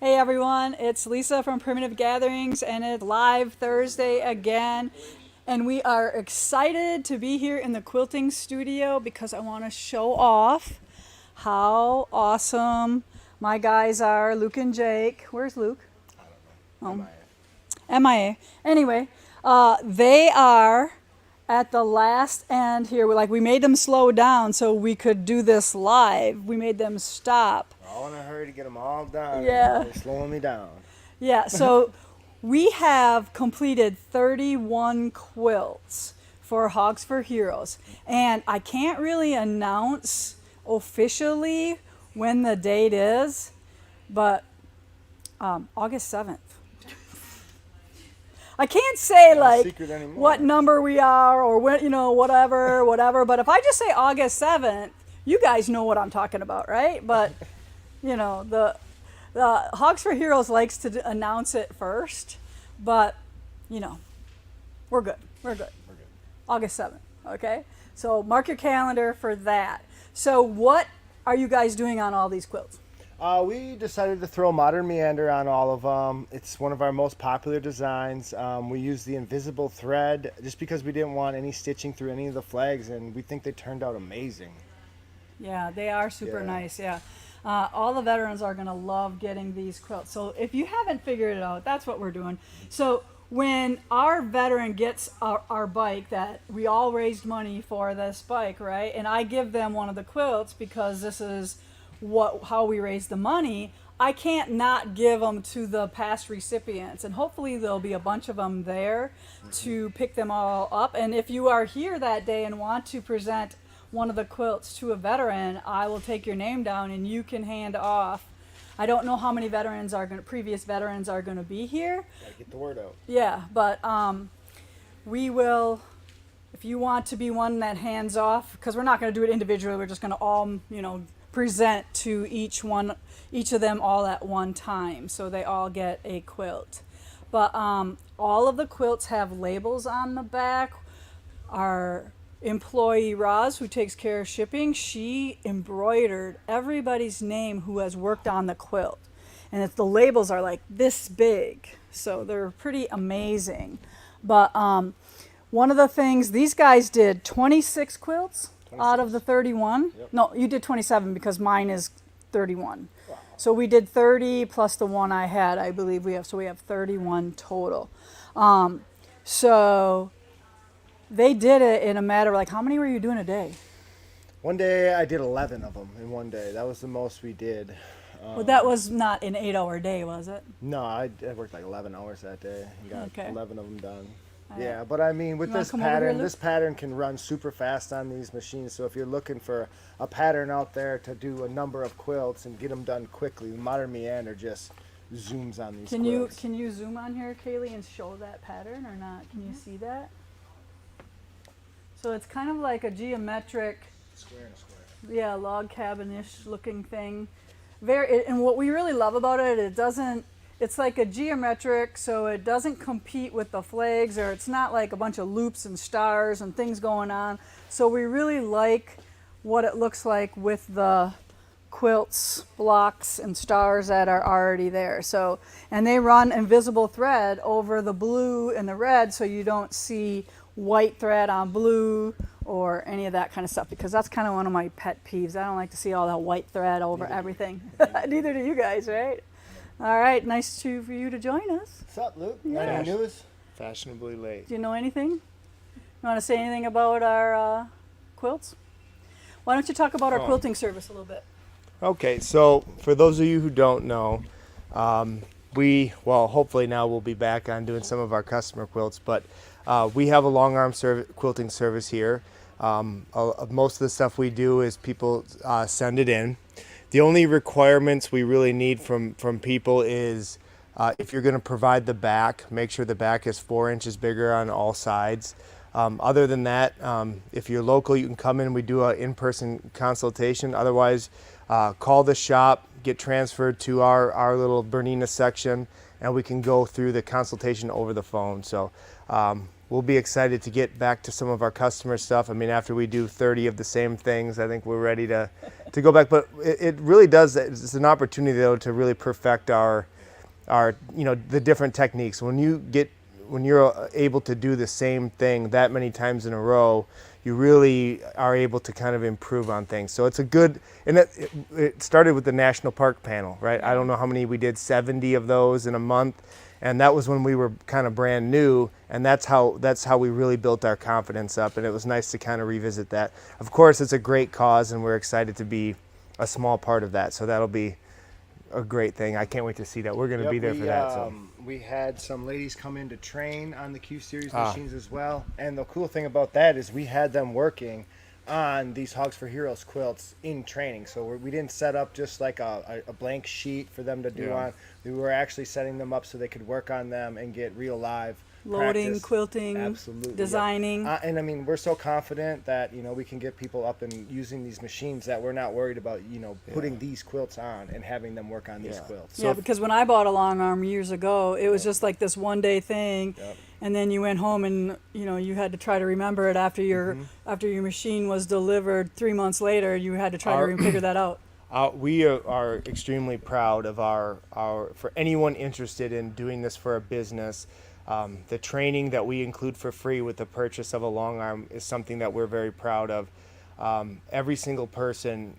Hey everyone, it's Lisa from Primitive Gatherings, and it's live Thursday again. And we are excited to be here in the quilting studio because I want to show off how awesome my guys are, Luke and Jake. Where's Luke? I don't know. MIA. Anyway, they are at the last end here. We made them slow down so we could do this live. We made them stop. All in a hurry to get them all done. Yeah. They're slowing me down. Yeah, so we have completed 31 quilts for Hogs for Heroes. And I can't really announce officially when the date is, but August 7th. I can't say what number we are or when, whatever. But if I just say August 7th, you guys know what I'm talking about, right? But the Hogs for Heroes likes to announce it first, but we're good. August 7th, okay? So mark your calendar for that. So what are you guys doing on all these quilts? We decided to throw modern meander on all of them. It's one of our most popular designs. We used the invisible thread just because we didn't want any stitching through any of the flags, and we think they turned out amazing. Yeah, they are super nice, yeah. All the veterans are going to love getting these quilts. So if you haven't figured it out, that's what we're doing. So when our veteran gets our bike, that we all raised money for this bike, right? And I give them one of the quilts because this is how we raise the money. I can't not give them to the past recipients, and hopefully there'll be a bunch of them there to pick them all up. And if you are here that day and want to present one of the quilts to a veteran, I will take your name down and you can hand off. I don't know how many previous veterans are going to be here. Gotta get the word out. Yeah, but we will, if you want to be one that hands off, because we're not going to do it individually, we're just going to all, present to each of them all at one time, so they all get a quilt. But all of the quilts have labels on the back. Our employee Roz, who takes care of shipping, she embroidered everybody's name who has worked on the quilt, and the labels are like this big, so they're pretty amazing. But one of the things, these guys did 26 quilts 26 out of the 31. Yep. No, you did 27 because mine is 31. Wow. So we did 30 plus the one I had, I believe we have 31 total. So they did it in a matter of how many were you doing a day? One day I did 11 of them in one day. That was the most we did. Well, that was not an 8-hour day, was it? No, I worked 11 hours that day and got 11 of them done. Right. Yeah, but I mean, with this pattern can run super fast on these machines. So if you're looking for a pattern out there to do a number of quilts and get them done quickly, modern meander just zooms on these quilts. Can you zoom on here, Kaylee, and show that pattern or not? Can you see that? So it's kind of like a geometric, square and a square. Yeah, log cabin-ish looking thing. And what we really love about it, it's like a geometric, so it doesn't compete with the flags, or it's not like a bunch of loops and stars and things going on. So we really like what it looks like with the quilts, blocks, and stars that are already there. So, and they run invisible thread over the blue and the red, so you don't see white thread on blue or any of that kind of stuff, because that's kind of one of my pet peeves. I don't like to see all that white thread over everything. Neither do you guys, right? All right, nice for you to join us. What's up, Luke? Yeah. Any news? Fashionably late. Do you know anything? You want to say anything about our quilts? Why don't you talk about our quilting service a little bit? Okay, so for those of you who don't know, hopefully now we'll be back on doing some of our customer quilts, but we have a long arm quilting service here. Most of the stuff we do is people send it in. The only requirements we really need from people is if you're going to provide the back, make sure the back is 4 inches bigger on all sides. Other than that, if you're local, you can come in. We do an in-person consultation. Otherwise, call the shop, get transferred to our little Bernina section, and we can go through the consultation over the phone. So we'll be excited to get back to some of our customer stuff. I mean, after we do 30 of the same things, I think we're ready to go back. But it really does, it's an opportunity, though, to really perfect our the different techniques. When you're able to do the same thing that many times in a row, you really are able to kind of improve on things. So it's a good, and it started with the National Park panel, right? I don't know how many we did, 70 of those in a month. And that was when we were kind of brand new, and that's how we really built our confidence up, and it was nice to kind of revisit that. Of course, it's a great cause, and we're excited to be a small part of that, so that'll be a great thing. I can't wait to see that. We're going to be there for that. So we had some ladies come in to train on the Q Series machines as well, and the cool thing about that is we had them working on these Hogs for Heroes quilts in training. So we didn't set up just like a blank sheet for them to do on. We were actually setting them up so they could work on them and get real live loading, practice. Quilting, absolutely, designing. And I mean, we're so confident that we can get people up and using these machines that we're not worried about putting these quilts on and having them work on these quilts. So because when I bought a long arm years ago, it was just like this one day thing. And then you went home and you had to try to remember it after your machine was delivered 3 months later. You had to try to figure that out. We are extremely proud of our for anyone interested in doing this for a business. The training that we include for free with the purchase of a long arm is something that we're very proud of. Every single person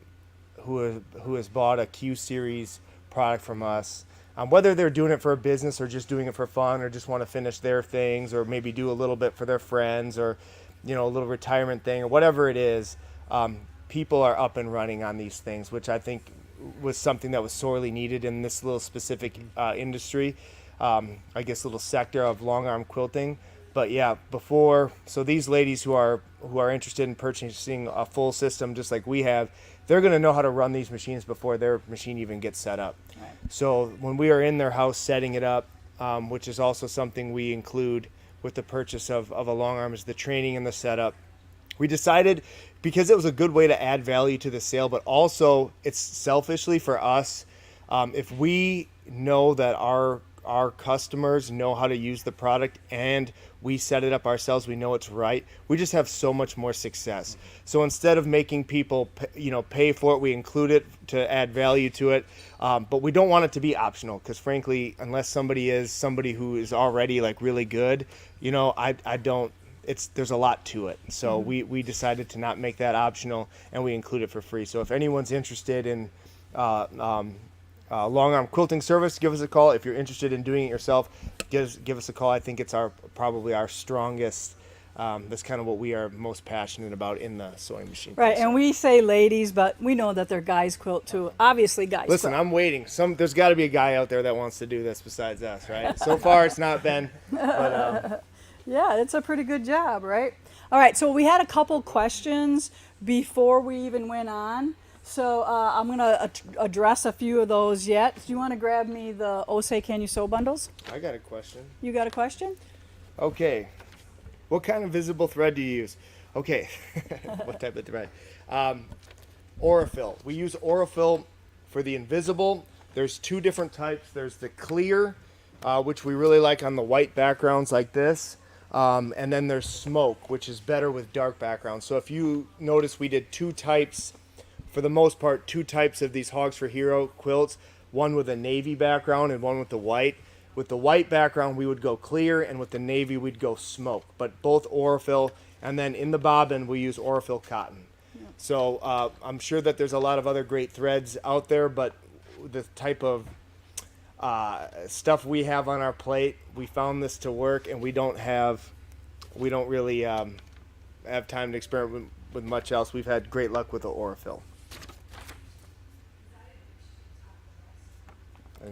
who has bought a Q Series product from us, whether they're doing it for a business or just doing it for fun or just want to finish their things or maybe do a little bit for their friends or a little retirement thing or whatever it is, people are up and running on these things, which I think was something that was sorely needed in this little specific industry, I guess little sector of long arm quilting. But yeah, so these ladies who are interested in purchasing a full system just like we have, they're going to know how to run these machines before their machine even gets set up. Right. So when we are in their house setting it up, which is also something we include with the purchase of a long arm, is the training and the setup. We decided, because it was a good way to add value to the sale, but also it's selfishly for us, if we know that our customers know how to use the product and we set it up ourselves, we know it's right, we just have so much more success. So instead of making people pay for it, we include it to add value to it, but we don't want it to be optional, because frankly, unless somebody who is already like really good, there's a lot to it. So we decided to not make that optional, and we include it for free. So if anyone's interested in long arm quilting service, give us a call. If you're interested in doing it yourself, give us a call. I think it's probably our strongest. That's kind of what we are most passionate about in the sewing machine. Right, and we say ladies, but we know that they're guys quilt too. Obviously, guys. Listen, quilt. I'm waiting. There's got to be a guy out there that wants to do this besides us, right? So far, it's not been. But, yeah, it's a pretty good job, right? All right, so we had a couple questions before we even went on. So I'm going to address a few of those yet. Do you want to grab me the Say Can You Sew bundles? I got a question. You got a question? Okay. What kind of visible thread do you use? Okay. What type of thread? Aurifil. We use Aurifil for the invisible. There's two different types. There's the clear, which we really like on the white backgrounds like this. And then there's smoke, which is better with dark backgrounds. So if you notice, we did two types, for the most part, two types of these Hogs for Hero quilts, one with a navy background and one with the white. With the white background, we would go clear, and with the navy, we'd go smoke. But both Aurifil, and then in the bobbin, we use Aurifil cotton. Yeah. So I'm sure that there's a lot of other great threads out there, but the type of stuff we have on our plate, we found this to work, and we don't really have time to experiment with much else. We've had great luck with the Aurifil.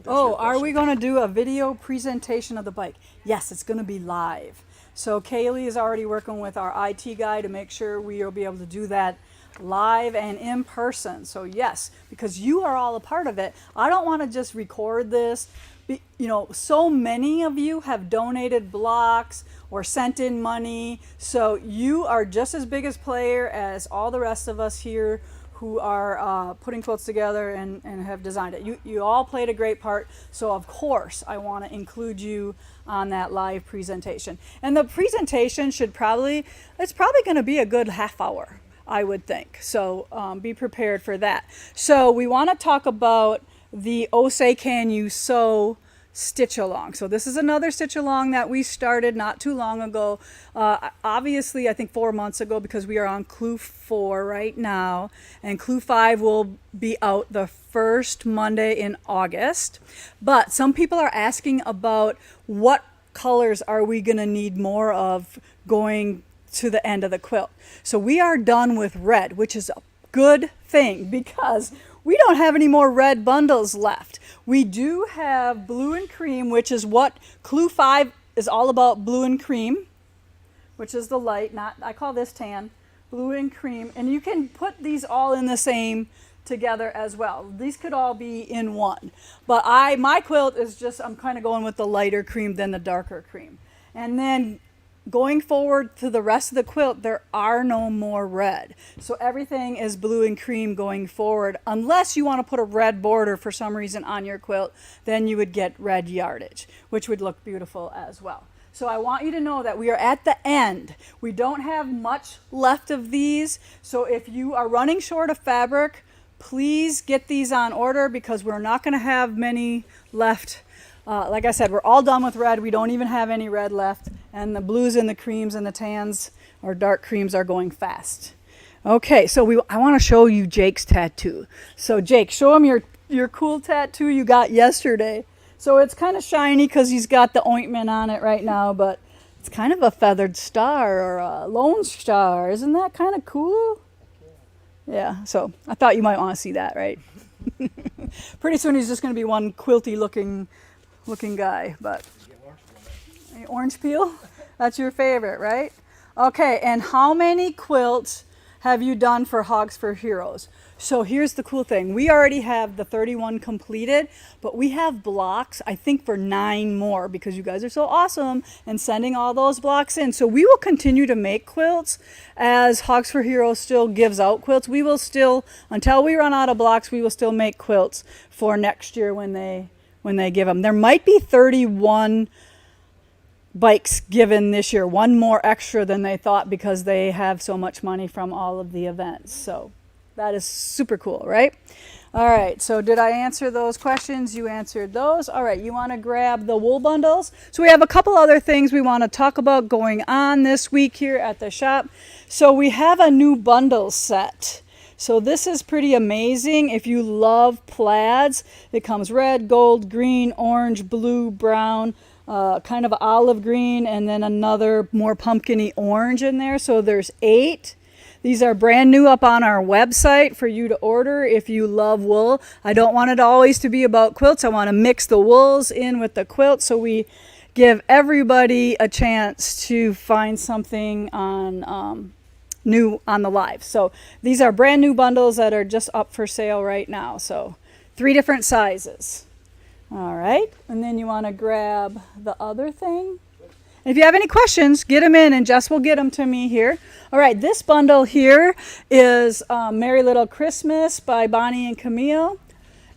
Are we going to do a video presentation of the bike? Yes, it's going to be live. So Kaylee is already working with our IT guy to make sure we will be able to do that live and in person. So yes, because you are all a part of it. I don't want to just record this. So many of you have donated blocks or sent in money. So you are just as big a player as all the rest of us here who are putting quilts together and have designed it. You all played a great part, so of course I want to include you on that live presentation. And the presentation it's probably going to be a good half hour, I would think. So be prepared for that. So we want to talk about the Say Can You Sew stitch along. So this is another stitch along that we started not too long ago. Obviously, I think 4 months ago, because we are on clue 4 right now, and clue 5 will be out the first Monday in August. But some people are asking about what colors are we going to need more of going to the end of the quilt. So we are done with red, which is a good thing because we don't have any more red bundles left. We do have blue and cream, which is what clue 5 is all about, blue and cream, which is the light, not, I call this tan, blue and cream. And you can put these all in the same together as well. These could all be in one. But my quilt is just, I'm kind of going with the lighter cream than the darker cream. And then going forward to the rest of the quilt, there are no more red. So everything is blue and cream going forward, unless you want to put a red border for some reason on your quilt, then you would get red yardage, which would look beautiful as well. So I want you to know that we are at the end. We don't have much left of these. So if you are running short of fabric, please get these on order because we're not going to have many left. Like I said, we're all done with red. We don't even have any red left. And the blues and the creams and the tans or dark creams are going fast. Okay, so I want to show you Jake's tattoo. So Jake, show him your cool tattoo you got yesterday. So it's kind of shiny because he's got the ointment on it right now, but it's kind of a feathered star or a lone star. Isn't that kind of cool? Yeah, so I thought you might want to see that, right? Pretty soon he's just going to be one quilty looking guy, but orange peel, that's your favorite, right? Okay, and how many quilts have you done for Hogs for Heroes? So here's the cool thing. We already have the 31 completed, but we have blocks, I think, for 9 more because you guys are so awesome and sending all those blocks in. So we will continue to make quilts as Hogs for Heroes still gives out quilts. We will still, until we run out of blocks, we will still make quilts for next year when they give them. There might be 31 bikes given this year, one more extra than they thought because they have so much money from all of the events. So that is super cool, right? All right, so did I answer those questions? You answered those. All right, you want to grab the wool bundles? So we have a couple other things we want to talk about going on this week here at the shop. So we have a new bundle set. So this is pretty amazing. If you love plaids, it comes red, gold, green, orange, blue, brown, kind of olive green, and then another more pumpkin-y orange in there. So there's 8. These are brand new up on our website for you to order if you love wool. I don't want it always to be about quilts. I want to mix the wools in with the quilts so we give everybody a chance to find something on new on the live. So these are brand new bundles that are just up for sale right now. So 3 different sizes. All right, and then you want to grab the other thing. If you have any questions, get them in and Jess will get them to me here. All right, this bundle here is Merry Little Christmas by Bonnie and Camille.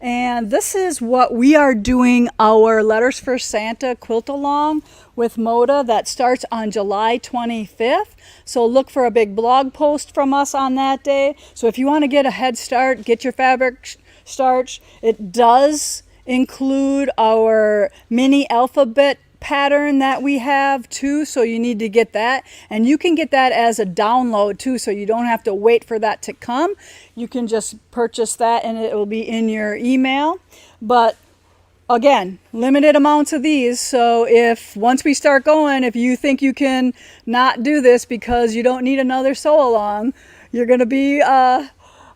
And this is what we are doing our Letters for Santa quilt along with Moda that starts on July 25th. So look for a big blog post from us on that day. So if you want to get a head start, get your fabric starch. It does include our mini alphabet pattern that we have too, so you need to get that, and you can get that as a download too, so you don't have to wait for that to come. You can just purchase that and it will be in your email. But again, limited amounts of these, so if once we start going, if you think you can not do this because you don't need another sew along, you're going to be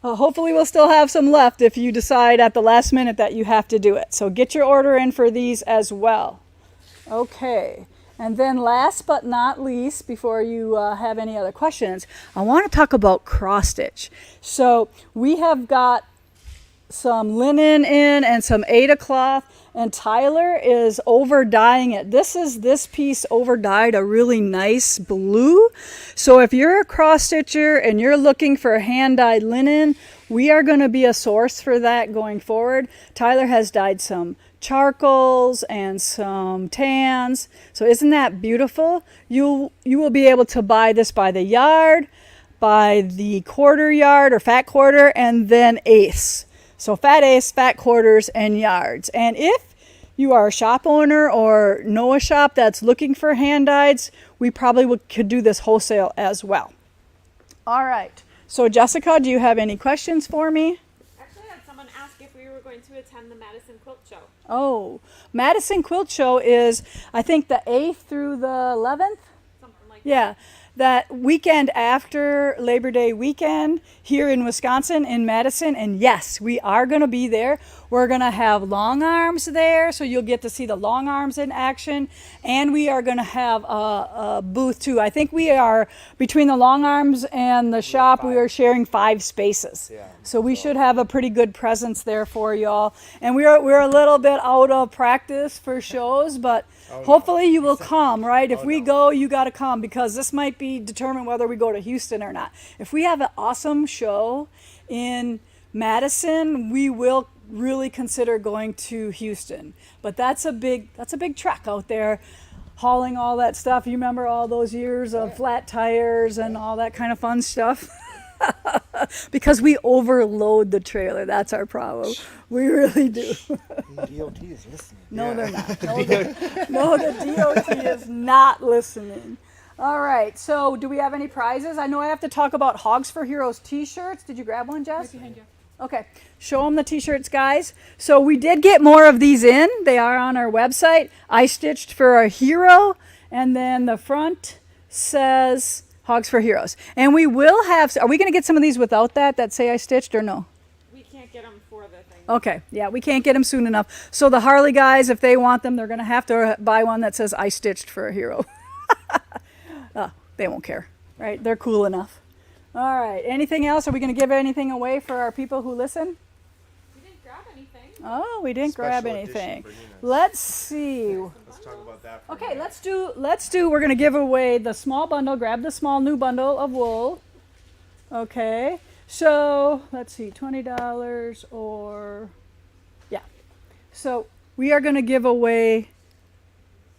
hopefully we'll still have some left if you decide at the last minute that you have to do it. So get your order in for these as well. Okay, and then last but not least, before you have any other questions, I want to talk about cross stitch. So we have got some linen in and some Aida cloth, and Tyler is over dyeing it. This piece over dyed a really nice blue. So if you're a cross stitcher and you're looking for hand dyed linen, we are going to be a source for that going forward. Tyler has dyed some charcoals and some tans. So isn't that beautiful? You will be able to buy this by the yard, by the quarter yard or fat quarter, and then ace. So fat ace, fat quarters, and yards. And if you are a shop owner or know a shop that's looking for hand dyeds, we probably could do this wholesale as well. All right. So Jessica, do you have any questions for me? Actually, I had someone ask if we were going to attend the Madison Quilt Show. Oh, Madison Quilt Show is, I think, the 8th through the 11th? Something like Yeah, that weekend after Labor Day weekend here in Wisconsin, in Madison. And yes, we are going to be there. We're going to have long arms there, so you'll get to see the long arms in action. And we are going to have a booth too. I think we are, between the long arms and the shop, we are sharing 5 spaces. Yeah. So we should have a pretty good presence there for y'all. And we're a little bit out of practice for shows, but hopefully you will come, right? If we go, you got to come, because this might be determined whether we go to Houston or not. If we have an awesome show in Madison, we will really consider going to Houston. But that's a big trek out there, hauling all that stuff. You remember all those years of flat tires and all that kind of fun stuff? Because we overload the trailer. That's our problem. We really do. DOT is listening. No, they're not. No, the DOT is not listening. All right. So do we have any prizes? I know I have to talk about Hogs for Heroes t-shirts. Did you grab one, Jess? Right behind you. Okay. Show them the t-shirts, guys. So we did get more of these in. They are on our website. I stitched for a hero. And then the front says Hogs for Heroes. And we will have, are we going to get some of these without that say I stitched, or no? We can't get them for the thing. Okay, yeah, we can't get them soon enough. So the Harley guys, if they want them, they're going to have to buy one that says I stitched for a hero. They won't care, right? They're cool enough. All right, anything else? Are we going to give anything away for our people who listen? We didn't grab anything. Oh, we didn't grab Special anything. edition Berninas. Let's see. Let's talk about that. For a Okay, minute. let's do, we're going to give away the small bundle. Grab the small new bundle of wool. Okay, so let's see, $20 or, yeah. So we are going to give away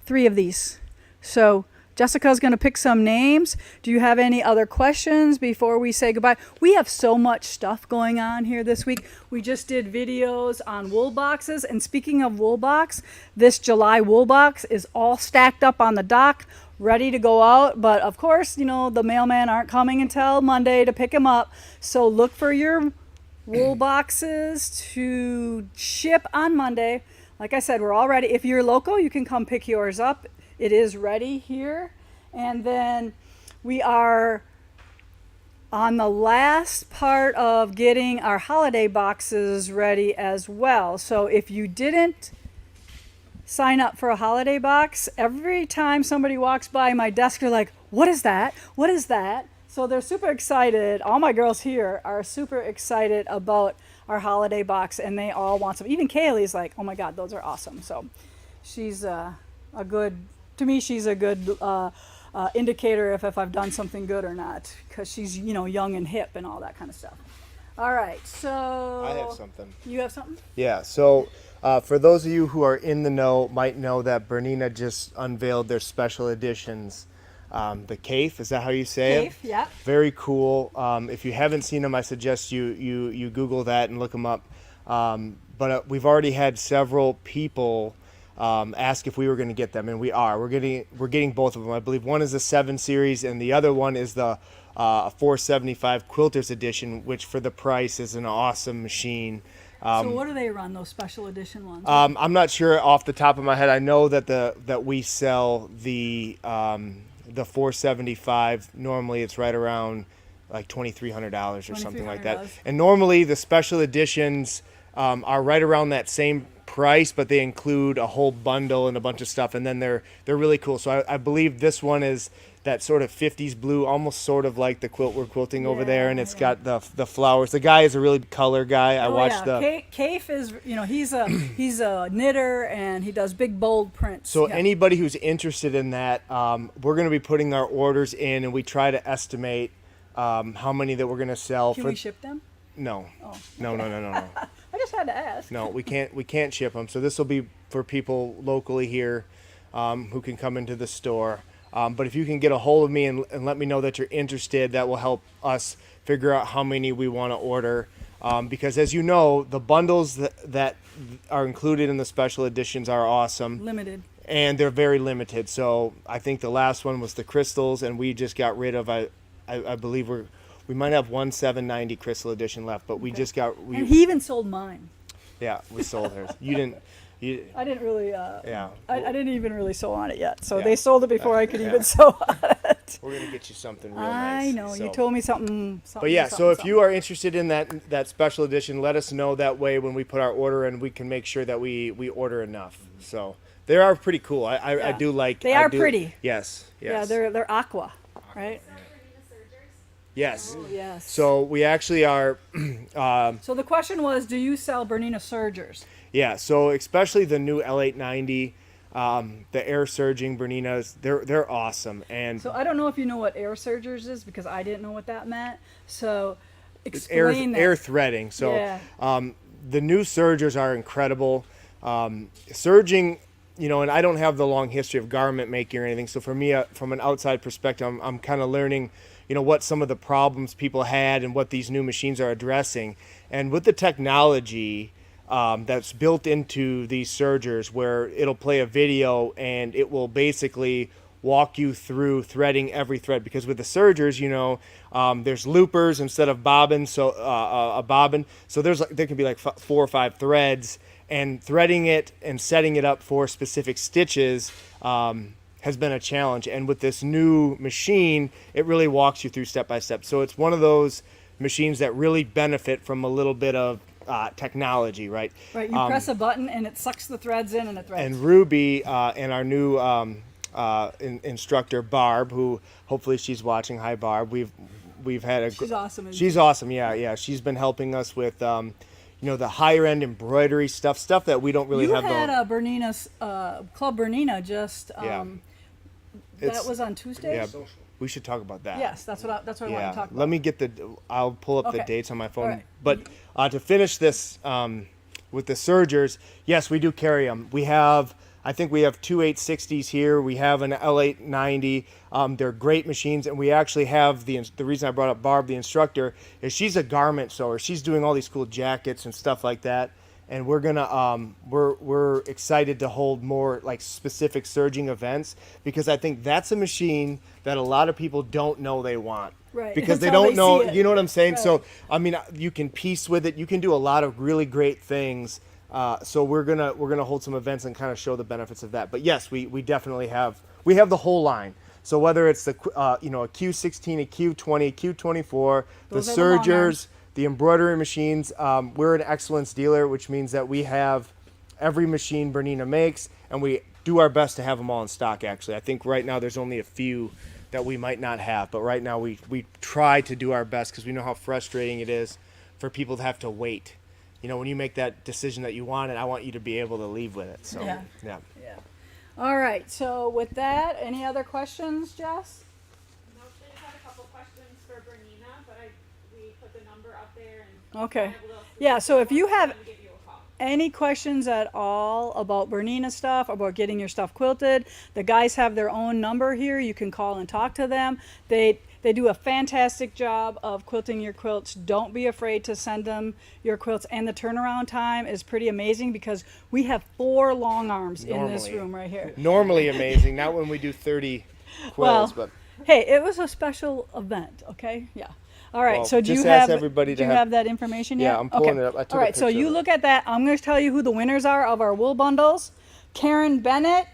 3 of these. So Jessica's going to pick some names. Do you have any other questions before we say goodbye? We have so much stuff going on here this week. We just did videos on wool boxes. And speaking of wool box, this July wool box is all stacked up on the dock, ready to go out. But of course, you know, the mailmen aren't coming until Monday to pick them up. So look for your wool boxes to ship on Monday. Like I said, we're all ready. If you're local, you can come pick yours up. It is ready here. And then we are on the last part of getting our holiday boxes ready as well. So if you didn't sign up for a holiday box, every time somebody walks by my desk, they're like, what is that? What is that? So they're super excited. All my girls here are super excited about our holiday box, and they all want some. Even Kaylee's like, oh my God, those are awesome. So she's a good, to me, she's a good indicator if I've done something good or not, because she's, you know, young and hip and all that kind of stuff. All right, so I have something. You have something? Yeah, so for those of you who are in the know, might know that Bernina just unveiled their special editions. The Cafe, is that how you say it? Cafe, yeah. Very cool. If you haven't seen them, I suggest you Google that and look them up. But we've already had several people ask if we were going to get them, and we are. We're getting both of them. I believe one is the 7 series, and the other one is the 475 Quilters edition, which for the price is an awesome machine. So what do they run, those special edition ones? I'm not sure off the top of my head. I know that we sell the 475. Normally, it's right around like $2,300 or something like that. $2,300. And normally, the special editions are right around that same price, but they include a whole bundle and a bunch of stuff, and then they're really cool. So I believe this one is that sort of 50s blue, almost sort of like the quilt we're quilting over there, and it's got the flowers. The guy is a really color guy. I watched the Cafe is, you know, he's a knitter, and he does big bold prints. So anybody who's interested in that, we're going to be putting our orders in, and we try to estimate how many that we're going to sell. Can we ship them? No. Oh, okay. No. I just had to ask. No, we can't ship them. So this will be for people locally here who can come into the store. But if you can get a hold of me and let me know that you're interested, that will help us figure out how many we want to order. because as you know, the bundles that are included in the special editions are awesome. Limited. And they're very limited. So I think the last one was the crystals, and we just got rid of, I believe we might have one 790 crystal edition left, but we just got. And he even sold mine. Yeah, we sold hers. You didn't. I didn't really. Yeah. I didn't even really sew on it yet. So Yeah. they sold it before I could even sew on it. We're gonna get you something real I nice. know. So. You told me something. But yeah, so if you are interested in that special edition, let us know. That way, when we put our order in, we can make sure that we order enough. So they are pretty cool. I do like. They are pretty. Yes. Yeah, they're aqua, right? Yes. Oh, yes. So we actually are. So the question was, do you sell Bernina sergers? Yeah. So especially the new L890, the air surging Berninas, they're awesome. And So I don't know if you know what air surgers is, because I didn't know what that meant. So it's air explain that. air threading. So Yeah. the new sergers are incredible. Surging, and I don't have the long history of garment making or anything. So for me, from an outside perspective, I'm kind of learning, what some of the problems people had and what these new machines are addressing. And with the technology that's built into these sergers, where it'll play a video and it will basically walk you through threading every thread, because with the sergers, there's loopers instead of bobbins, so a bobbin. So there can be like 4 or 5 threads, and threading it and setting it up for specific stitches has been a challenge. And with this new machine, it really walks you through step by step. So it's one of those machines that really benefit from a little bit of technology, right? Right, you press a button and it sucks the threads in and it threads. And Ruby and our new instructor Barb, who hopefully she's watching. Hi Barb. We've had a. She's awesome. She's awesome. Yeah. She's been helping us with the higher end embroidery stuff that we don't really you have. had a Bernina's Club Bernina just. That was on Tuesday. Yeah. We should talk about that. Yes, that's what I want to talk about. Let me get I'll pull up the Okay. dates on my phone. All right. But to finish this with the sergers, yes, we do carry them. I think we have 2 860s here. We have an L890. They're great machines, and we actually have the reason I brought up Barb, the instructor, is she's a garment sewer. She's doing all these cool jackets and stuff like that. And we're gonna we're excited to hold more like specific serging events, because I think that's a machine that a lot of people don't know they want. Right. Because they Until don't they know, see it. you know what I'm saying? Right. So I mean, you can piece with it. You can do a lot of really great things. So we're gonna hold some events and kind of show the benefits of that. But yes, we definitely have the whole line. So whether it's the a Q16, a Q20, a Q24, Those the are the long sergers, arms. the embroidery machines, we're an excellence dealer, which means that we have every machine Bernina makes, and we do our best to have them all in stock. Actually, I think right now there's only a few that we might not have, but right now we try to do our best, because we know how frustrating it is for people to have to wait. When you make that decision that you want it, I want you to be able to leave with it. So Yeah. yeah. All right. So with that, any other questions, Jess? No, they just had a couple questions for Bernina, but we put the number up there and. Okay. kind of a little Yeah. So if you specific have one, give you a call. any questions at all about Bernina stuff, about getting your stuff quilted, the guys have their own number here. You can call and talk to them. They do a fantastic job of quilting your quilts. Don't be afraid to send them your quilts, and the turnaround time is pretty amazing, because we have 4 long arms in this Normally. room right here. Normally amazing, not when we do 30 quills, Well, but hey, it was a special event, okay? Yeah. All right, Well, so do you just ask have everybody do to you have- have that information yet? Yeah, I'm pulling Okay. it up. I took All a right, so picture you of it. look at that. I'm going to tell you who the winners are of our wool bundles. Karen Bennett,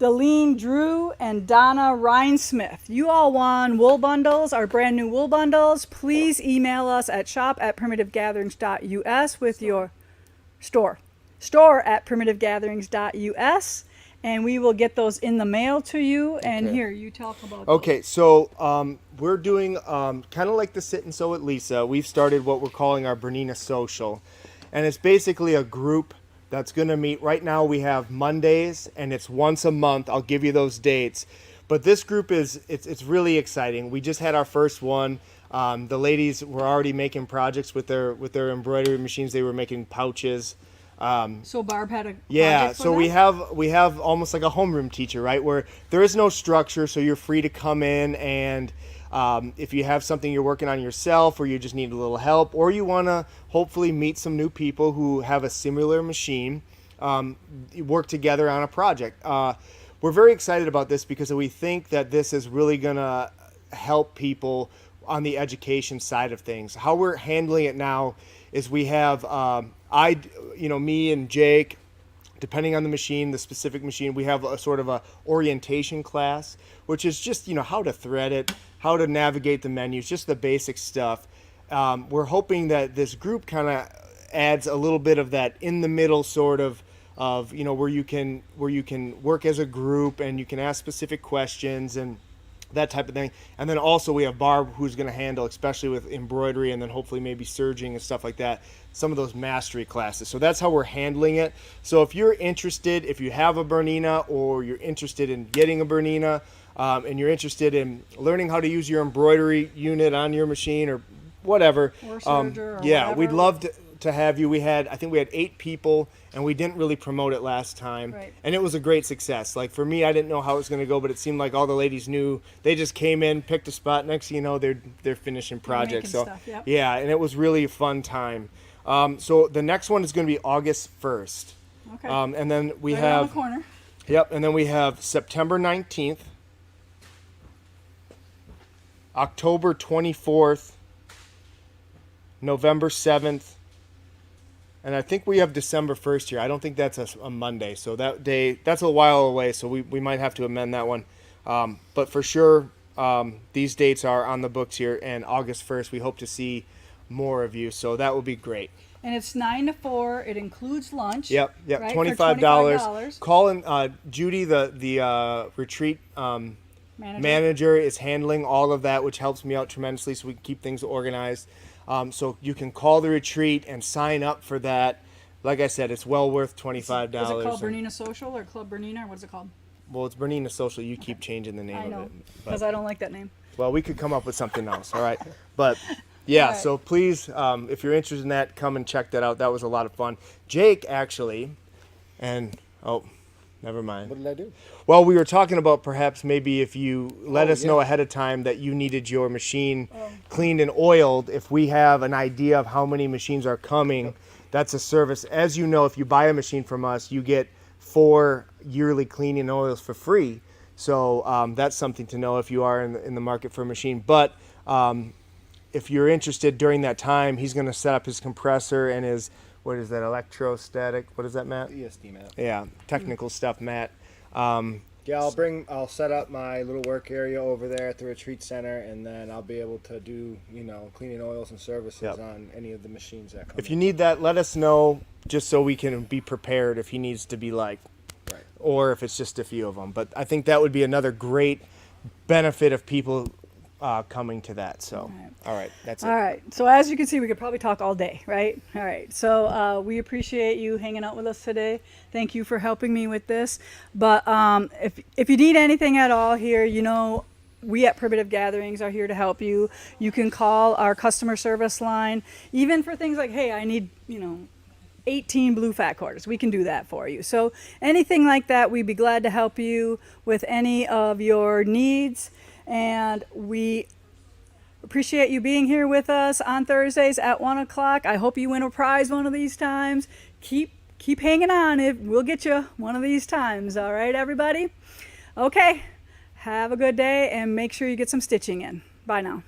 Deline Drew, and Donna Rhinesmith. You all won wool bundles, our brand new wool bundles. Please email us at shop@primitivegatherings.us with your store at primitivegatherings.us, and we will get those in the mail to you. And Okay. here, you talk about those. Okay, so we're doing kind of like the Sit and Sew at Lisa. We've started what we're calling our Bernina Social, and it's basically a group that's going to meet. Right now we have Mondays, and it's once a month. I'll give you those dates. But this group it's really exciting. We just had our first one. The ladies were already making projects with their embroidery machines. They were making pouches. So Barb had a Yeah, project for so them? we have almost like a homeroom teacher, right? Where there is no structure, so you're free to come in and If you have something you're working on yourself, or you just need a little help, or you want to hopefully meet some new people who have a similar machine, you work together on a project. We're very excited about this because we think that this is really going to help people on the education side of things. How we're handling it now is we have me and Jake, depending on the machine, the specific machine, we have a sort of a orientation class, which is just, how to thread it, how to navigate the menus, just the basic stuff. We're hoping that this group kind of adds a little bit of that in the middle sort of where you can work as a group and you can ask specific questions and that type of thing. And then also we have Barb, who's going to handle, especially with embroidery and then hopefully maybe serging and stuff like that, some of those mastery classes. So that's how we're handling it. So if you're interested, if you have a Bernina or you're interested in getting a Bernina, and you're interested in learning how to use your embroidery unit on your machine or whatever, or serger, or whatever. We'd love to have you. I think we had 8 people, and we didn't really promote it last time. Right. And it was a great success. Like for me, I didn't know how it was going to go, but it seemed like all the ladies knew. They just came in, picked a spot. Next thing you know, they're finishing projects. So stuff, yep. yeah, and it was really a fun time. So the next one is going to be August 1st. Okay. And then we right have around the corner. Yep, and then we have September 19th, October 24th, November 7th, and I think we have December 1st here. I don't think that's a Monday, so that day, that's a while away, so we might have to amend that one. But for sure, these dates are on the books here, and August 1st, we hope to see more of you, so that will be great. And it's 9 to 4. It includes lunch. Yep, right, for $25. Call in Judy, the retreat manager is handling all of that, which helps me out tremendously so we can keep things organized. So you can call the retreat and sign up for that. Like I said, it's well worth $25. Is it called Bernina Social or Club Bernina, or what is it called? Well, it's Bernina Social. You keep changing the name I know, of it. because I don't like that name. Well, we could come up with something else, all right? But yeah, Right. So please, if you're interested in that, come and check that out. That was a lot of fun. Jake, actually, never mind. What did I do? Well, we were talking about perhaps maybe if you let us know ahead of time that you needed your machine cleaned and oiled, if we have an idea of how many machines are coming, that's a service. As you know, if you buy a machine from us, you get 4 yearly cleaning and oils for free. So that's something to know if you are in the market for a machine. But if you're interested during that time, he's going to set up his compressor and his, what is that, electrostatic? What is that, Matt? ESD, Matt. Yeah, technical stuff, Matt. Yeah, I'll set up my little work area over there at the retreat center, and then I'll be able to do, cleaning oils and services on any of the machines that come If you need that, let us know, just so we can be prepared if he needs to be or if it's just a few of them. But I think that would be another great benefit of people coming to that. So, all right, that's it. All right. So as you can see, we could probably talk all day, right? All right. So we appreciate you hanging out with us today. Thank you for helping me with this. But if you need anything at all here, we at Primitive Gatherings are here to help you. You can call our customer service line, even for things like, hey, I need, 18 blue fat quarters. We can do that for you. So anything like that, we'd be glad to help you with any of your needs. And we appreciate you being here with us on Thursdays at 1 o'clock. I hope you win a prize one of these times. Keep hanging on. We'll get you one of these times. All right, everybody? Okay. Have a good day and make sure you get some stitching in. Bye now.